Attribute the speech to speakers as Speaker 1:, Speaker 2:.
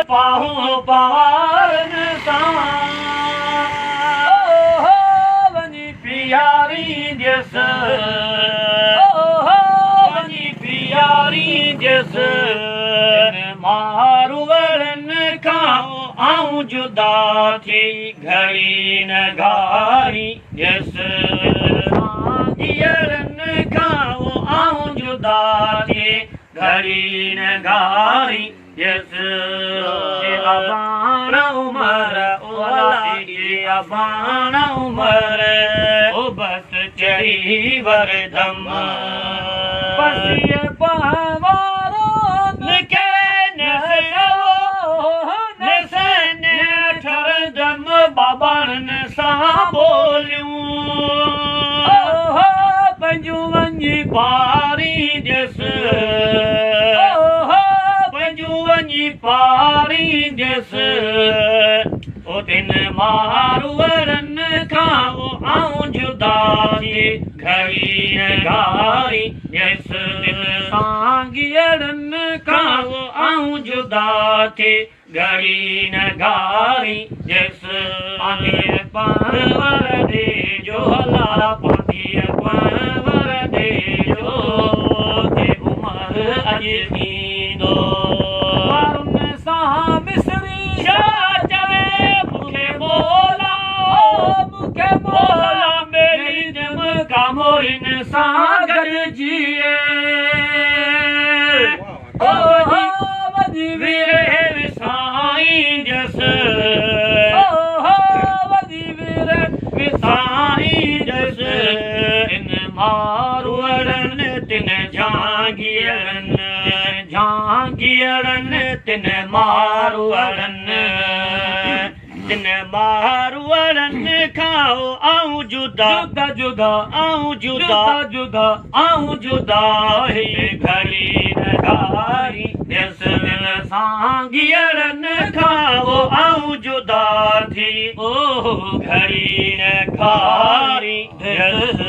Speaker 1: पाहो पारन सां वञी प्यारी जस वञी प्यारी जस मारुवरन खां आऊं जुदा थी घड़ी न घारी जस सागियरन खां आऊं जुदा थी घड़ी न घारी Yes, Abana Umar, Abana Umar, O Bas Chari Vardham, Pasiya Pavaro, Nikane Nesane Thardam, Baban Sabolyu, Panjuvanji Pari Jas. पारी जस ओ दिन मारुवरन खाओ आऊं जुदा थी घड़ी घारी जस दिन सांगियरन खाओ आऊं जुदा थी घड़ी न घारी जस पांडिय पावर दे जो हला पांडिय पावर दे जो ते उमर अज दो Kamorin sagar jiye vadi vire visai jas vadi vire visai jas in maruwaran tin jangiyaran tin maruwaran tin maruwaran खाओ आऊं जुदा जुदा आऊं जुदा जुदा आऊं जुदा है घड़ी न घारी जस दिल सांगियरन खाओ आऊं जुदा थी ओ घड़ी न घारी जस